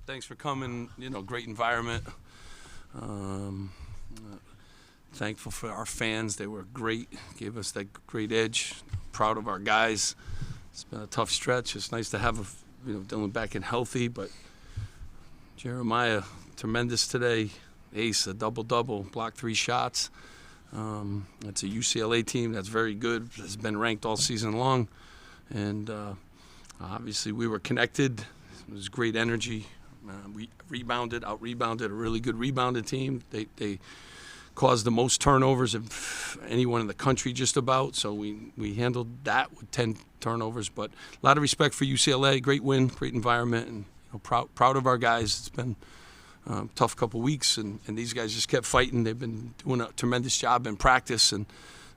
Thanks for coming. Great environment. Thankful for our fans. They were great. Gave us that great edge. Proud of our guys. It's been a tough stretch. It's nice to have Dylan back and healthy, but Jeremiah, tremendous today. Ace, a double-double, blocked 3 shots. It's a UCLA team that's very good. Has been ranked all season long, and obviously we were connected. It was great energy. We out-rebounded a really good rebounded team. They caused the most turnovers of anyone in the country just about, so we handled that with 10 turnovers. But a lot of respect for UCLA. Great win, great environment, and proud of our guys. It's been a tough couple weeks, and these guys just kept fighting. They've been doing a tremendous job in practice, and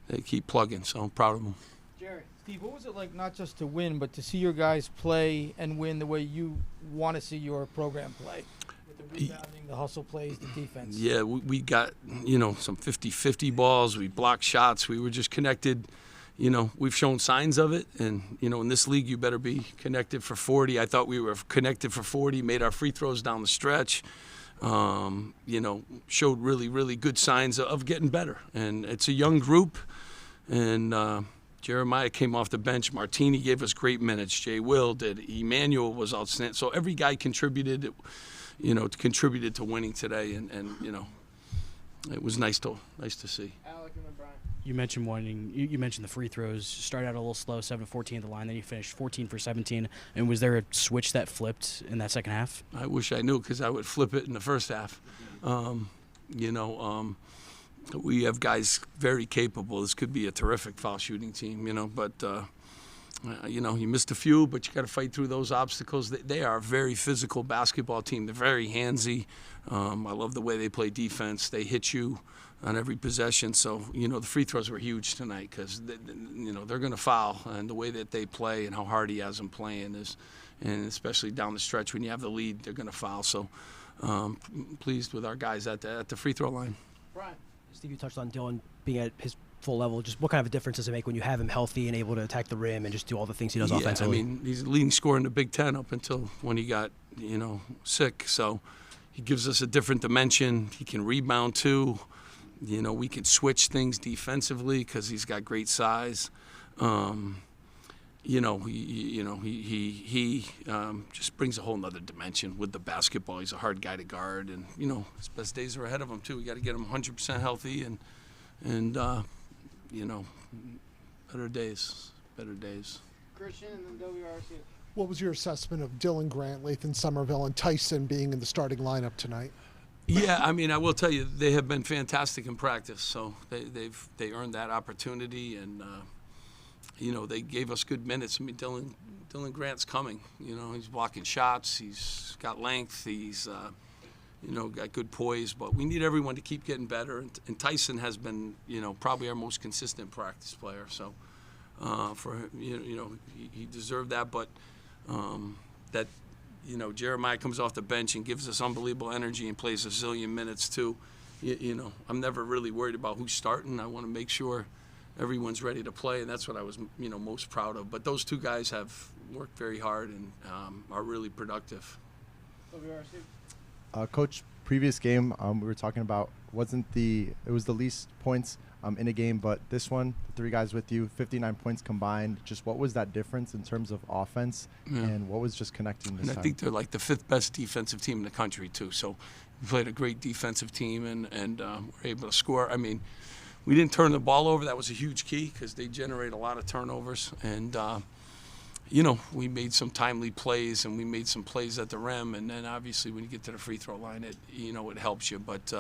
they keep plugging, so I'm proud of them. Jerry, Steve, what was it like not just to win, but to see your guys play and win the way you want to see your program play? With the rebounding, the hustle plays, the defense. Yeah, we got, some 50-50 balls. We blocked shots. We were just connected. We've shown signs of it. And, in this league, you better be connected for 40. I thought we were connected for 40, made our free throws down the stretch. Showed really, really good signs of getting better. And it's a young group. And Jeremiah came off the bench. Martini gave us great minutes. Jay Will did. Emmanuel was outstanding. So every guy contributed, contributed to winning today. And it was nice to see. Alec and then Brian. You mentioned the free throws. Started out a little slow, 7-14 at the line. Then you finished 14 for 17. And was there a switch that flipped in that second half? I wish I knew, because I would flip it in the first half. We have guys very capable. This could be a terrific foul shooting team, but you missed a few, but you got to fight through those obstacles. They are a very physical basketball team. They're very handsy. I love the way they play defense. They hit you on every possession. So, the free throws were huge tonight, because, they're going to foul, and the way that they play and how hard he has them playing is, and especially down the stretch when you have the lead, they're going to foul. So pleased with our guys at the free throw line. Brian. Steve, you touched on Dylan being at his full level. Just what kind of a difference does it make when you have him healthy and able to attack the rim and just do all the things he does offensively? He's the leading scorer in the Big Ten up until when he got, sick. So he gives us a different dimension. He can rebound too. We can switch things defensively because he's got great size. He just brings a whole nother dimension with the basketball. He's a hard guy to guard, and his best days are ahead of him too. We got to get him 100% healthy, and better days. Christian and then WRC. What was your assessment of Dylan Grant, Lathan Somerville, and Tyson being in the starting lineup tonight? Yeah, I will tell you, they have been fantastic in practice. So they earned that opportunity, and they gave us good minutes. Dylan Grant's coming. He's blocking shots. He's got length. He's got good poise. But we need everyone to keep getting better. And Tyson has been, probably our most consistent practice player. So for him, he deserved that. But that. Jeremiah comes off the bench and gives us unbelievable energy and plays a zillion minutes too. I'm never really worried about who's starting. I want to make sure everyone's ready to play, and that's what I was, most proud of. But those two guys have worked very hard and are really productive. Coach, previous game we were talking about it was the least points in a game, but this one, the 3 guys with you, 59 points combined. Just what was that difference in terms of offense, and what was just connecting this time? I think they're like the 5th best defensive team in the country too. So we played a great defensive team and were able to score. We didn't turn the ball over. That was a huge key because they generate a lot of turnovers. And, we made some timely plays, and we made some plays at the rim. And then obviously when you get to the free throw line, it helps you. But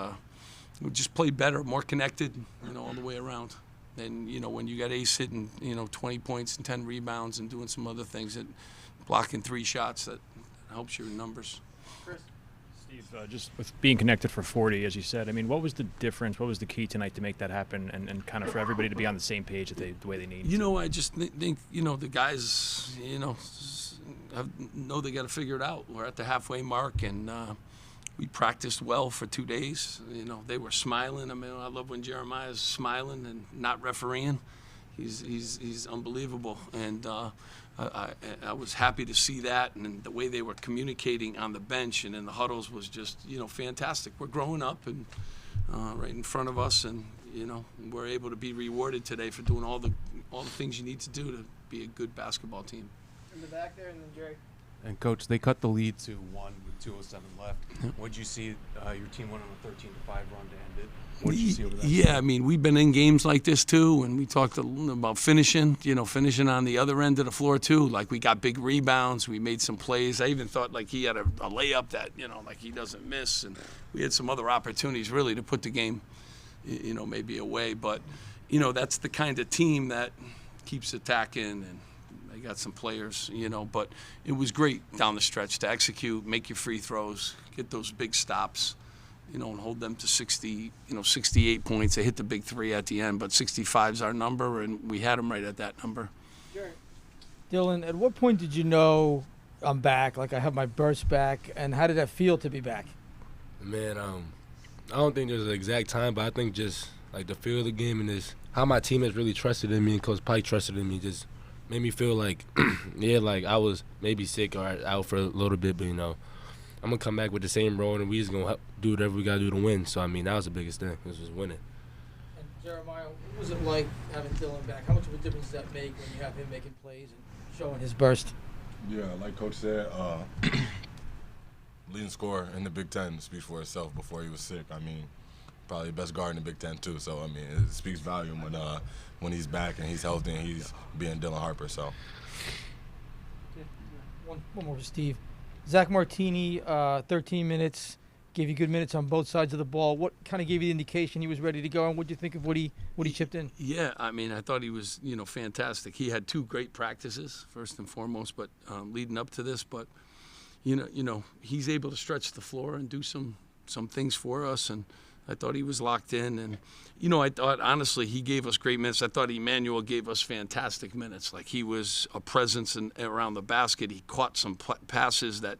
we just played better, more connected, all the way around. And, when you got Ace hitting, 20 points and 10 rebounds and doing some other things, blocking 3 shots, that helps your numbers. Chris. Steve, just with being connected for 40, as you said, what was the difference? What was the key tonight to make that happen and kind of for everybody to be on the same page the way they need? I just think, the guys, know they got to figure it out. We're at the halfway mark, and we practiced well for 2 days. They were smiling. I love when Jeremiah's smiling and not refereeing. he's unbelievable, and I was happy to see that, and the way they were communicating on the bench and in the huddles was just fantastic. We're growing up and right in front of us, and we're able to be rewarded today for doing all the things you need to do to be a good basketball team. In the back there, and then Jerry. And Coach, they cut the lead to 1 with 2:07 left. What'd you see? Your team went on a 13-5 run to end it. What did you see over that? Yeah, I mean, we've been in games like this too, and we talked about finishing on the other end of the floor too. Like, we got big rebounds, we made some plays. I even thought like he had a layup that like he doesn't miss, and we had some other opportunities really to put the game, maybe away. But that's the kind of team that keeps attacking, and they got some players, but it was great down the stretch to execute, make your free throws, get those big stops, and hold them to 68 points. They hit the big three at the end, but 65 is our number, and we had them right at that number. Dylan, at what point did you know I'm back, like I have my burst back, and how did that feel to be back? Man, I don't think there's an exact time, but I think just like the feel of the game and this, how my teammates really trusted in me and Coach Pike trusted in me just made me feel like, like I was maybe sick or out for a little bit, but I'm going to come back with the same role, and we just going to do whatever we got to do to win. So, I mean, that was the biggest thing. This was winning. And Jeremiah, what was it like having Dylan back? How much of a difference does that make when you have him making plays and showing his burst? Yeah, like Coach said, leading scorer in the Big Ten speaks for itself. Before he was sick, I mean, probably the best guard in the Big Ten too. So, I mean, it speaks volume when he's back and he's healthy and he's being Dylan Harper. So, One more for Steve. Zach Martini, 13 minutes, gave you good minutes on both sides of the ball. What kind of gave you the indication he was ready to go, and what do you think of what he chipped in? Yeah, I mean, I thought he was, fantastic. He had 2 great practices, first and foremost, but leading up to this. But, he's able to stretch the floor and do some things for us, and I thought he was locked in. And, I thought, honestly, he gave us great minutes. I thought Emmanuel gave us fantastic minutes. Like, he was a presence around the basket. He caught some passes that,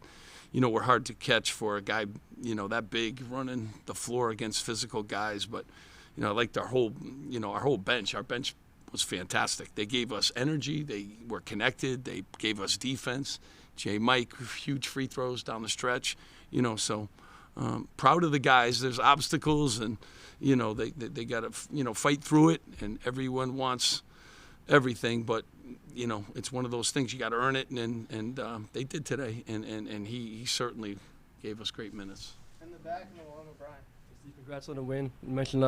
were hard to catch for a guy, that big, running the floor against physical guys. But, I liked our whole bench. Our bench was fantastic. They gave us energy. They were connected. They gave us defense. Mike, huge free throws down the stretch, so proud of the guys. There's obstacles, and they got to fight through it, and everyone wants everything, but it's one of those things you got to earn it, and they did today, and he certainly gave us great minutes. In the back, and along with Brian. Congrats on the win. You mentioned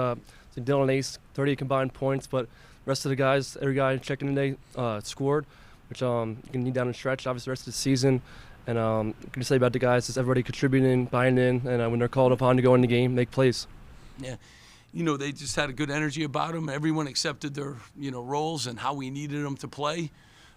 Dylan Ace, 30 combined points, but the rest of the guys, every guy checking in today scored, which you're going to need down the stretch, obviously, the rest of the season. And what can you say about the guys? Is everybody contributing, buying in, and when they're called upon to go in the game, make plays? Yeah. They just had a good energy about them. Everyone accepted their, roles and how we needed them to play.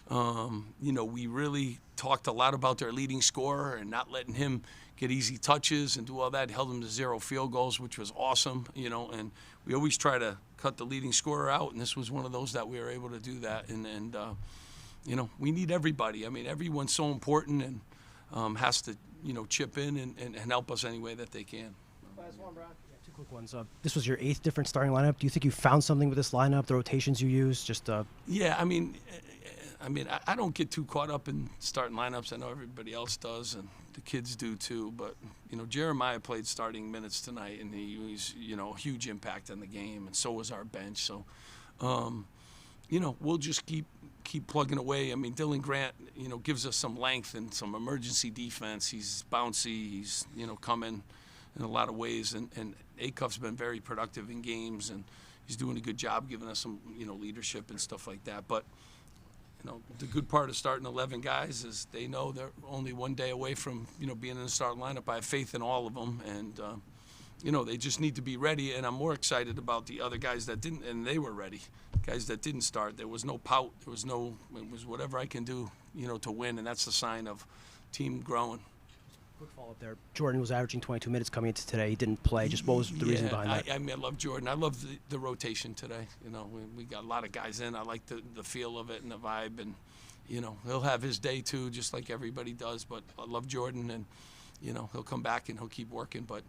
We really talked a lot about their leading scorer and not letting him get easy touches and do all that. Held him to 0 field goals, which was awesome, and we always try to cut the leading scorer out, and this was one of those that we were able to do that. And we need everybody. I mean, everyone's so important and has to, chip in and help us any way that they can. Last one, Brian. Two quick ones. This was your 8th different starting lineup. Do you think you found something with this lineup, the rotations you used? Yeah, I mean, I don't get too caught up in starting lineups. I know everybody else does, and the kids do too. But Jeremiah played starting minutes tonight, and he was a huge impact on the game, and so was our bench. So, we'll just keep plugging away. I mean, Dylan Grant, gives us some length and some emergency defense. He's bouncy. He's coming in a lot of ways, and Acuff's been very productive in games, and he's doing a good job giving us some leadership and stuff like that. But the good part of starting 11 guys is they know they're only one day away from being in the starting lineup. I have faith in all of them, and they just need to be ready. And I'm more excited about the other guys that didn't, and they were ready. Guys that didn't start, there was no pout. It was whatever I can do to win, and that's the sign of team growing. Quick follow-up there. Jordan was averaging 22 minutes coming into today. He didn't play. Just what was the reason behind that? I love Jordan. I love the rotation today. We got a lot of guys in. I like the feel of it and the vibe, and he'll have his day too, just like everybody does. But I love Jordan, and he'll come back and he'll keep working. But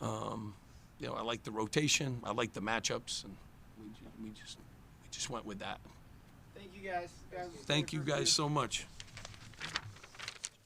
I like the rotation. I like the matchups, and we just went with that. Thank you guys. Thank you guys so much.